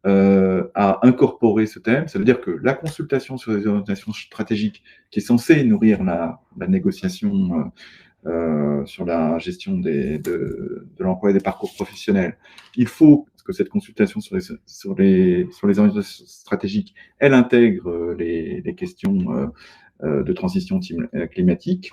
Speaker 1: à incorporer ce thème. Ça veut dire que la consultation sur les orientations stratégiques, qui est censée nourrir la négociation sur la gestion de l'emploi et des parcours professionnels. Il faut que cette consultation sur les orientations stratégiques, elle intègre les questions de transition climatique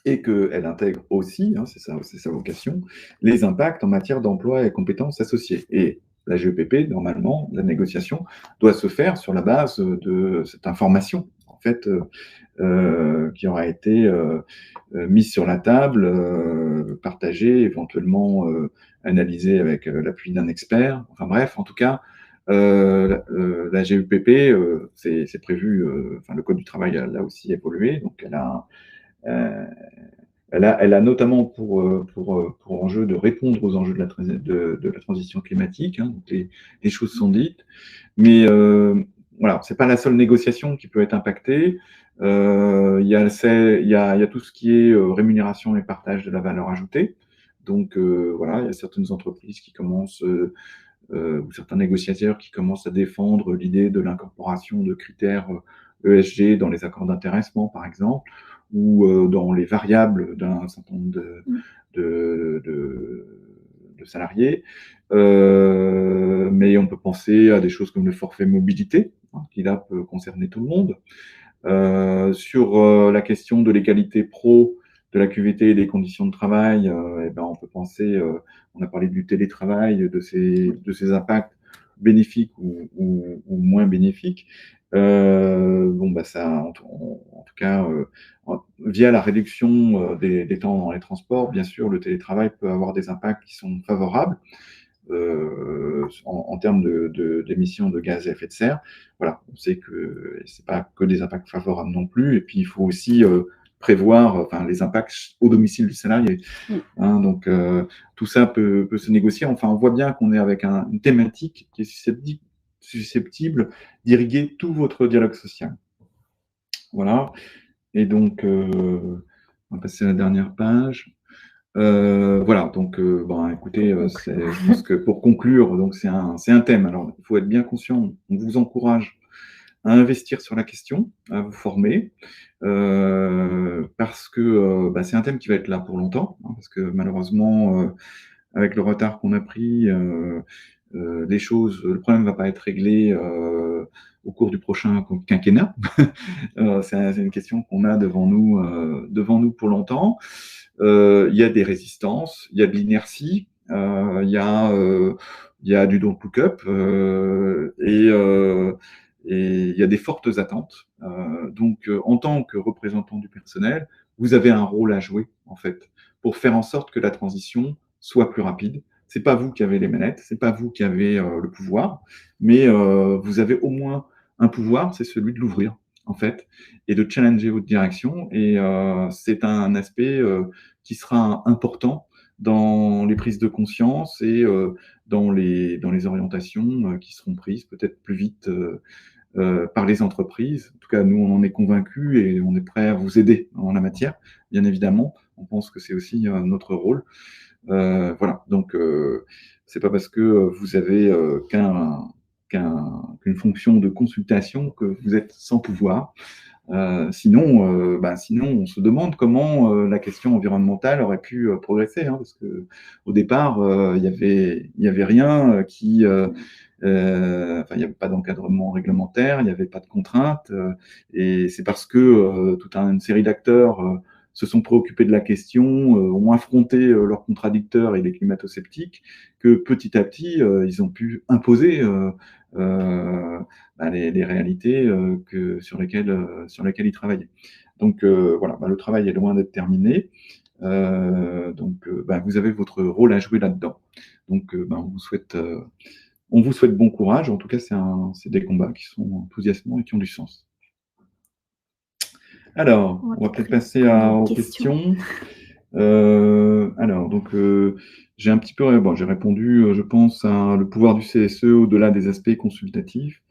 Speaker 1: et qu'elle intègre aussi, hein, c'est sa vocation, les impacts en matière d'emploi et compétences associées. Et la GEPP, normalement, la négociation doit se faire sur la base de cette information, en fait, qui aura été mise sur la table, partagée, éventuellement analysée avec l'appui d'un expert. Enfin bref, en tout cas, la GEPP, c'est prévu, enfin le Code du travail a là aussi évolué, donc euh, elle a notamment pour enjeu de répondre aux enjeux de la transition climatique, hein, donc les choses sont dites, mais voilà, c'est pas la seule négociation qui peut être impactée. Il y a tout ce qui est rémunération et partage de la valeur ajoutée. Donc voilà, il y a certaines entreprises qui commencent, ou certains négociateurs qui commencent à défendre l'idée de l'incorporation de critères ESG dans les accords d'intéressement, par exemple, ou dans les variables d'un certain nombre de, de, de salariés. Mais on peut penser à des choses comme le forfait mobilité, hein, qui là peut concerner tout le monde. Sur la question de l'égalité pro, de la QVT et des conditions de travail, eh ben, on peut penser, on a parlé du télétravail, de ses impacts bénéfiques ou moins bénéfiques. Bon, bah ça, en tout cas, via la réduction des temps dans les transports, bien sûr, le télétravail peut avoir des impacts qui sont favorables en termes d'émissions de gaz à effet de serre. Voilà, on sait que c'est pas que des impacts favorables non plus. Et puis, il faut aussi prévoir enfin, les impacts au domicile du salarié. Hein, donc, tout ça peut se négocier. Enfin, on voit bien qu'on est avec une thématique qui est susceptible d'irriguer tout votre dialogue social. Voilà. Et donc, on va passer à la dernière page. Voilà, donc bon, écoutez, je pense que pour conclure, donc c'est un thème. Alors, il faut être bien conscient. On vous encourage à investir sur la question, à vous former, parce que bah, c'est un thème qui va être là pour longtemps, hein, parce que malheureusement, avec le retard qu'on a pris, le problème ne va pas être réglé au cours du prochain quinquennat. C'est une question qu'on a devant nous pour longtemps. Il y a des résistances, il y a de l'inertie, il y a du don't look up et il y a des fortes attentes. Donc, en tant que représentant du personnel, vous avez un rôle à jouer en fait pour faire en sorte que la transition soit plus rapide. C'est pas vous qui avez les manettes, c'est pas vous qui avez le pouvoir, mais vous avez au moins un pouvoir, c'est celui de l'ouvrir en fait et de challenger votre direction. Et c'est un aspect qui sera important dans les prises de conscience et dans les orientations qui seront prises peut-être plus vite par les entreprises. En tout cas, nous, on en est convaincus et on est prêt à vous aider en la matière, bien évidemment. On pense que c'est aussi notre rôle. Voilà, donc c'est pas parce que vous avez qu'une fonction de consultation que vous êtes sans pouvoir. Sinon, on se demande comment la question environnementale aurait pu progresser, hein, parce que au départ, il y avait rien Enfin, il n'y avait pas d'encadrement réglementaire, il n'y avait pas de contraintes, et c'est parce que toute une série d'acteurs se sont préoccupés de la question, ont affronté leurs contradicteurs et les climato-sceptiques, que petit à petit, ils ont pu imposer les réalités sur lesquelles ils travaillaient. Donc voilà, le travail est loin d'être terminé. Vous avez votre rôle à jouer là-dedans. Donc, on vous souhaite bon courage. En tout cas, c'est des combats qui sont enthousiasmants et qui ont du sens. Alors,
Speaker 2: On va
Speaker 1: on va peut-être
Speaker 2: peut-être
Speaker 1: passer
Speaker 2: prendre
Speaker 1: aux
Speaker 2: des questions.
Speaker 1: questions. J'ai un petit peu, j'ai répondu, je pense, à le pouvoir du CSE au-delà des aspects consultatifs.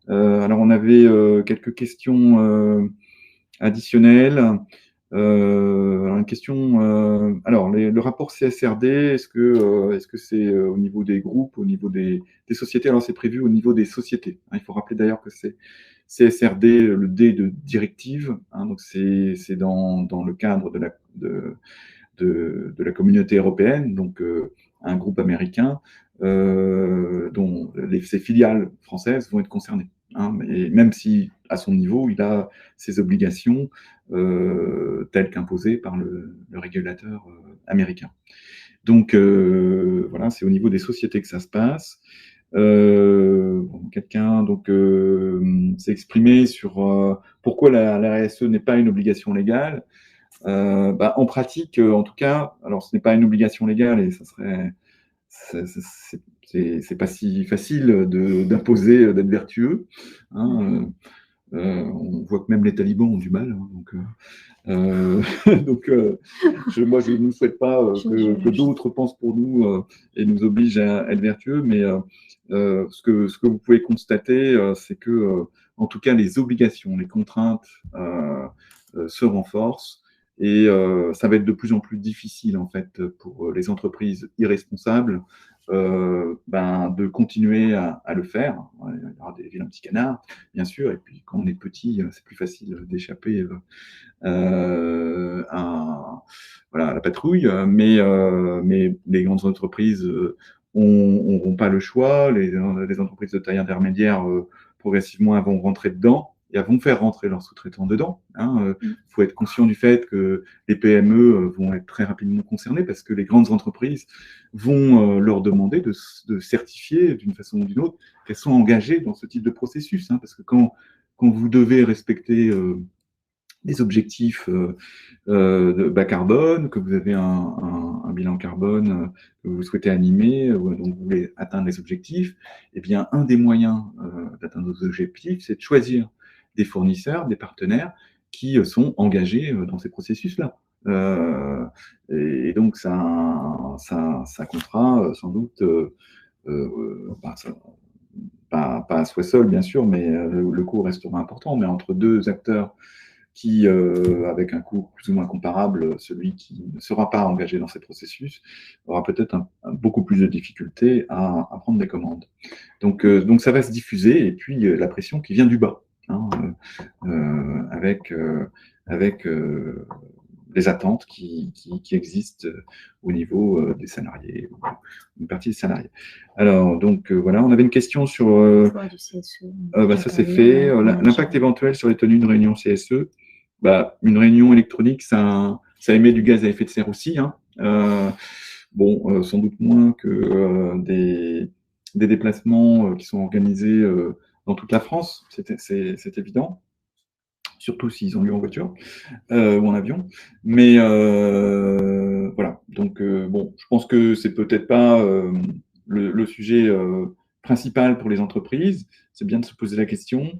Speaker 1: Alors, on avait quelques questions additionnelles. Une question. Le rapport CSRD, est-ce que c'est au niveau des groupes, au niveau des sociétés? Alors, c'est prévu au niveau des sociétés. Il faut rappeler d'ailleurs que c'est CSRD, le D de directive. Donc, c'est dans le cadre de la communauté européenne, donc un groupe américain dont ses filiales françaises vont être concernées. Et même si, à son niveau, il a ses obligations telles qu'imposées par le régulateur américain. Donc, voilà, c'est au niveau des sociétés que ça se passe. Quelqu'un s'est exprimé sur pourquoi la RSE n'est pas une obligation légale. En pratique, en tout cas, alors ce n'est pas une obligation légale et ça serait, c'est pas si facile d'imposer d'être vertueux. On voit que même les talibans ont du mal. Moi, je ne souhaite pas que d'autres pensent pour nous et nous obligent à être vertueux, mais ce que vous pouvez constater, c'est que, en tout cas, les obligations, les contraintes se renforcent et ça va être de plus en plus difficile, en fait, pour les entreprises irresponsables de continuer à le faire. Il y aura des vilains petits canards, bien sûr, et puis quand on est petit, c'est plus facile d'échapper à la patrouille, mais les grandes entreprises n'auront pas le choix. Les entreprises de taille intermédiaire, progressivement, elles vont rentrer dedans et elles vont faire rentrer leurs sous-traitants dedans. Faut être conscient du fait que les PME vont être très rapidement concernées parce que les grandes entreprises vont leur demander de certifier d'une façon ou d'une autre qu'elles sont engagées dans ce type de processus. Parce que quand vous devez respecter des objectifs de bas carbone, que vous avez un bilan carbone que vous souhaitez animer, donc vous voulez atteindre les objectifs, eh bien, un des moyens d'atteindre nos objectifs, c'est de choisir des fournisseurs, des partenaires qui sont engagés dans ces processus-là. Et donc, ça comptera sans doute, pas à soi seul, bien sûr, mais le coût restera important, mais entre deux acteurs qui, avec un coût plus ou moins comparable, celui qui ne sera pas engagé dans ces processus aura peut-être beaucoup plus de difficultés à prendre des commandes. Donc ça va se diffuser, et puis la pression qui vient du bas, avec les attentes qui existent au niveau des salariés, une partie des salariés. Alors, donc voilà, on avait une question sur... ça c'est fait. L'impact éventuel sur les tenues de réunion CSE. Une réunion électronique, ça émet du gaz à effet de serre aussi. Sans doute moins que des déplacements qui sont organisés dans toute la France, c'est évident, surtout s'ils ont lieu en voiture ou en avion. Mais voilà, donc je pense que c'est peut-être pas le sujet principal pour les entreprises. C'est bien de se poser la question.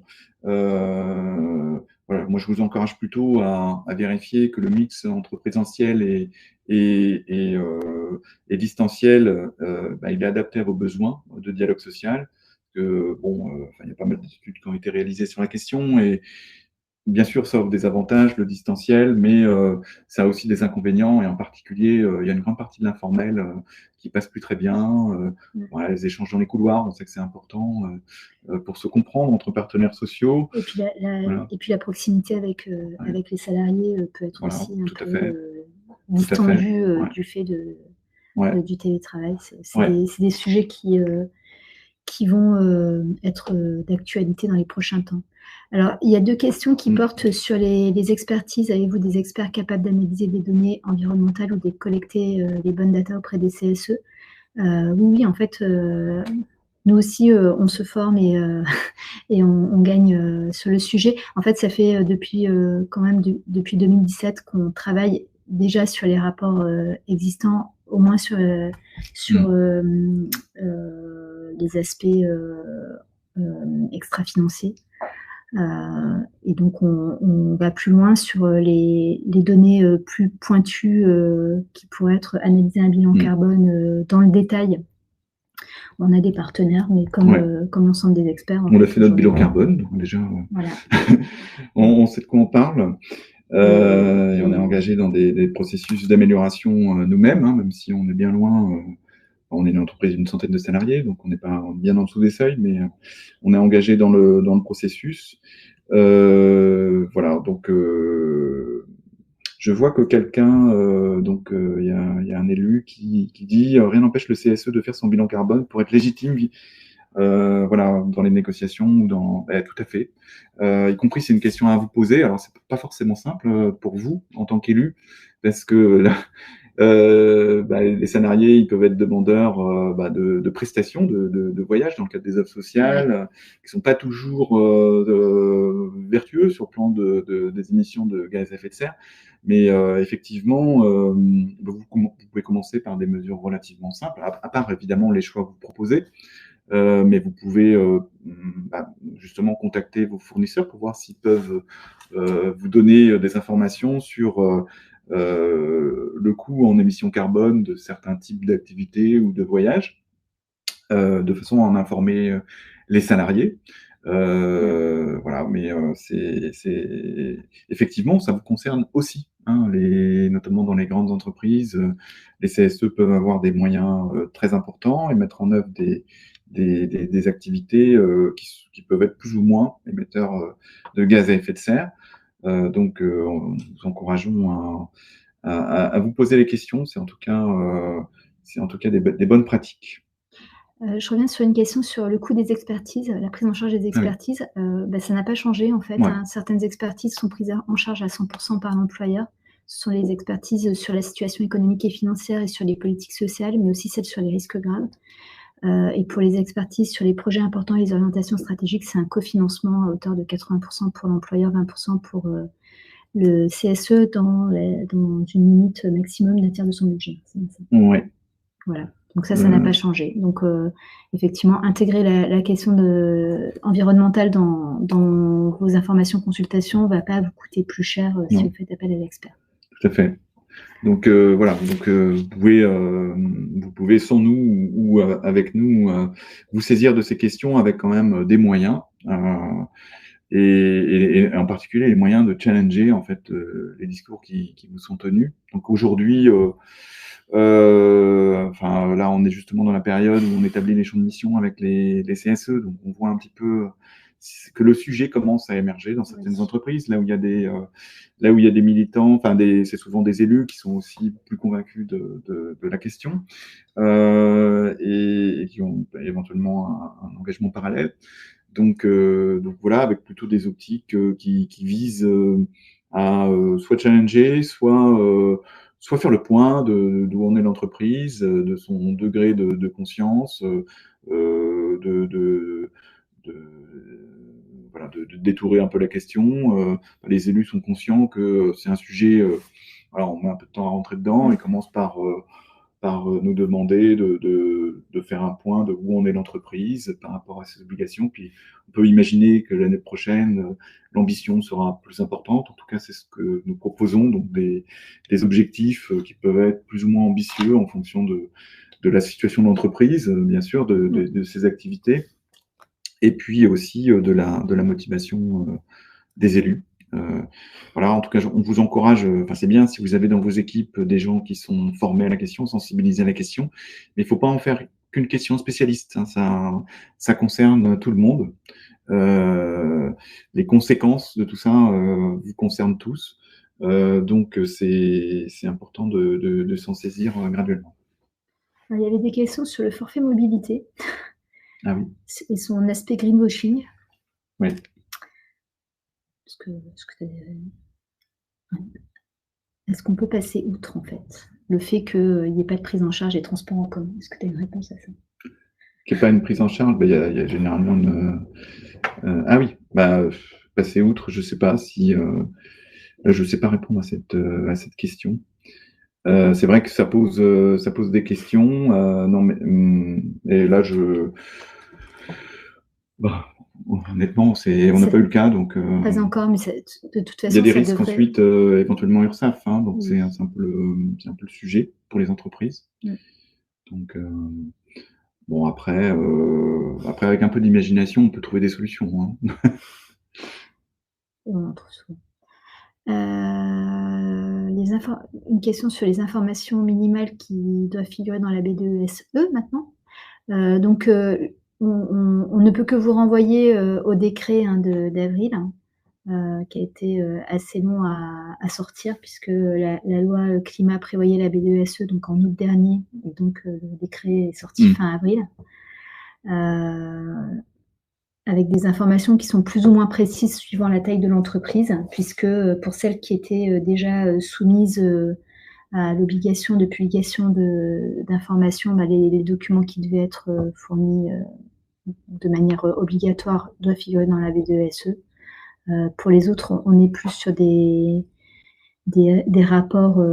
Speaker 1: Voilà, moi, je vous encourage plutôt à vérifier que le mix entre présentiel et distanciel, il est adapté à vos besoins de dialogue social. Il y a pas mal d'études qui ont été réalisées sur la question et bien sûr, ça offre des avantages, le distanciel, mais ça a aussi des inconvénients, et en particulier, il y a une grande partie de l'informel qui passe plus très bien. Voilà, les échanges dans les couloirs, on sait que c'est important pour se comprendre entre partenaires sociaux.
Speaker 2: Et puis la proximité avec les salariés peut être aussi un peu distendue du fait du télétravail. C'est des sujets qui vont être d'actualité dans les prochains temps. Alors, il y a 2 questions qui portent sur les expertises. Avez-vous des experts capables d'analyser des données environnementales ou de collecter les bonnes datas auprès des CSE? Oui, en fait, nous aussi, on se forme et on gagne sur le sujet. En fait, ça fait depuis quand même depuis 2017 qu'on travaille déjà sur les rapports existants, au moins sur les aspects extra-financiers. Et donc, on va plus loin sur les données plus pointues qui pourraient être analysées un bilan carbone dans le détail. On a des partenaires, mais comme l'ensemble des experts.
Speaker 1: On a fait notre bilan carbone, donc déjà,
Speaker 2: voilà.
Speaker 1: on sait de quoi on parle. Et on est engagé dans des processus d'amélioration nous-mêmes, même si on est bien loin. On est une entreprise d'une centaine de salariés, donc on n'est pas bien en dessous des seuils, mais on est engagé dans le processus. Voilà, donc je vois que quelqu'un, il y a un élu qui dit rien n'empêche le CSE de faire son bilan carbone pour être légitime, voilà, dans les négociations ou tout à fait. Y compris, c'est une question à vous poser. Alors, c'est pas forcément simple pour vous en tant qu'élu, parce que les salariés, ils peuvent être demandeurs de prestations, de voyages dans le cadre des offres sociales, qui sont pas toujours vertueux sur le plan des émissions de gaz à effet de serre. Mais effectivement, vous pouvez commencer par des mesures relativement simples, à part évidemment les choix que vous proposez. Mais vous pouvez justement contacter vos fournisseurs pour voir s'ils peuvent vous donner des informations sur le coût en émissions carbone de certains types d'activités ou de voyages, de façon à en informer les salariés. Voilà, mais effectivement, ça vous concerne aussi, notamment dans les grandes entreprises. Les CSE peuvent avoir des moyens très importants et mettre en œuvre des activités qui peuvent être plus ou moins émetteurs de gaz à effet de serre. Donc, nous encourageons à vous poser les questions. C'est en tout cas des bonnes pratiques.
Speaker 2: Je reviens sur une question sur le coût des expertises, la prise en charge des expertises. Ça n'a pas changé en fait. Certaines expertises sont prises en charge à 100% par l'employeur. Ce sont les expertises sur la situation économique et financière et sur les politiques sociales, mais aussi celles sur les risques graves. Et pour les expertises sur les projets importants et les orientations stratégiques, c'est un cofinancement à hauteur de 80% pour l'employeur, 20% pour le CSE dans une limite maximum d'un tiers de son budget.
Speaker 1: Oui.
Speaker 2: Voilà. Donc ça n'a pas changé. Donc effectivement, intégrer la question environnementale dans vos informations consultations ne va pas vous coûter plus cher si vous faites appel à l'expert.
Speaker 1: Tout à fait. Donc voilà, vous pouvez sans nous ou avec nous vous saisir de ces questions avec quand même des moyens et en particulier les moyens de challenger en fait les discours qui vous sont tenus. Donc aujourd'hui, là on est justement dans la période où on établit les champs de mission avec les CSE, donc on voit un petit peu que le sujet commence à émerger dans certaines entreprises, là où il y a des militants, c'est souvent des élus qui sont aussi plus convaincus de la question et qui ont éventuellement un engagement parallèle. Donc voilà, avec plutôt des optiques qui visent à soit challenger, soit faire le point d'où en est l'entreprise, de son degré de conscience, de détourer un peu la question. Les élus sont conscients que c'est un sujet, on met un peu de temps à rentrer dedans et commencent par nous demander de faire un point de où en est l'entreprise par rapport à ses obligations. Puis on peut imaginer que l'année prochaine, l'ambition sera plus importante. En tout cas, c'est ce que nous proposons, donc des objectifs qui peuvent être plus ou moins ambitieux en fonction de la situation de l'entreprise, bien sûr, de ses activités, et puis aussi de la motivation des élus. Voilà, en tout cas, on vous encourage, c'est bien si vous avez dans vos équipes des gens qui sont formés à la question, sensibilisés à la question, mais il ne faut pas en faire qu'une question spécialiste, ça concerne tout le monde. Les conséquences de tout ça vous concernent tous, donc c'est important de s'en saisir graduellement.
Speaker 2: Il y avait des questions sur le forfait mobilité.
Speaker 1: Ah oui.
Speaker 2: Et son aspect greenwashing.
Speaker 1: Oui.
Speaker 2: Est-ce qu'on peut passer outre, en fait, le fait qu'il n'y ait pas de prise en charge des transports en commun? Est-ce que tu as une réponse à ça?
Speaker 1: Qu'il n'y ait pas une prise en charge, il y a généralement une. Ah oui, passer outre, je ne sais pas si. Je ne sais pas répondre à cette question. C'est vrai que ça pose des questions. Non, mais, et là, bah, honnêtement, on n'a pas eu le cas, donc
Speaker 2: Pas encore, mais de toute
Speaker 1: il y a
Speaker 2: façon,
Speaker 1: des
Speaker 2: ça
Speaker 1: risques
Speaker 2: devrait.
Speaker 1: ensuite, éventuellement URSSAF, hein, donc
Speaker 2: Oui.
Speaker 1: c'est un peu le sujet pour les entreprises.
Speaker 2: Mm.
Speaker 1: Donc, bon, après, avec un peu d'imagination, on peut trouver des solutions, hein.
Speaker 2: On en trouve souvent. Une question sur les informations minimales qui doivent figurer dans la B2SE maintenant. Donc, on ne peut que vous renvoyer au décret d'avril, qui a été assez long à sortir, puisque la loi climat prévoyait la B2SE donc en août dernier, et donc le décret est sorti fin avril. Avec des informations qui sont plus ou moins précises suivant la taille de l'entreprise, puisque pour celles qui étaient déjà soumises à l'obligation de publication d'informations, les documents qui devaient être fournis de manière obligatoire doivent figurer dans la B2SE. Pour les autres, on est plus sur des rapports,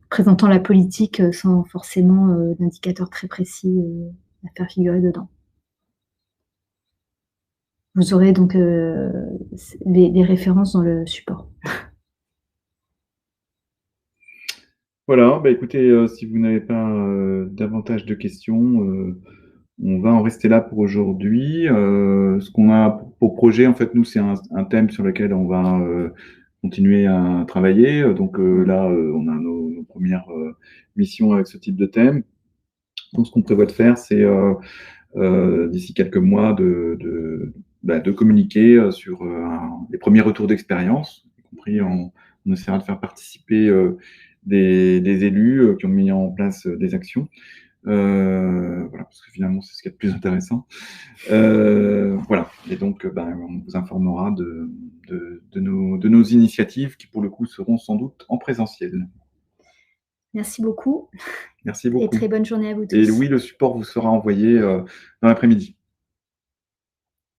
Speaker 2: présentant la politique sans forcément d'indicateurs très précis à faire figurer dedans. Vous aurez donc les références dans le support.
Speaker 1: Voilà, écoutez, si vous n'avez pas davantage de questions, on va en rester là pour aujourd'hui. Ce qu'on a pour projet, en fait, nous, c'est un thème sur lequel on va continuer à travailler. Donc là, on a nos premières missions avec ce type de thème. Donc, ce qu'on prévoit de faire, c'est d'ici quelques mois de communiquer sur les premiers retours d'expérience, y compris on essaiera de faire participer des élus qui ont mis en place des actions. Voilà, parce que finalement, c'est ce qui est le plus intéressant. Voilà, et donc on vous informera de nos initiatives qui, pour le coup, seront sans doute en présentiel.
Speaker 2: Merci beaucoup
Speaker 1: Merci
Speaker 2: et
Speaker 1: beaucoup.
Speaker 2: très bonne journée à vous
Speaker 1: Et
Speaker 2: tous.
Speaker 1: oui, le support vous sera envoyé dans l'après-midi.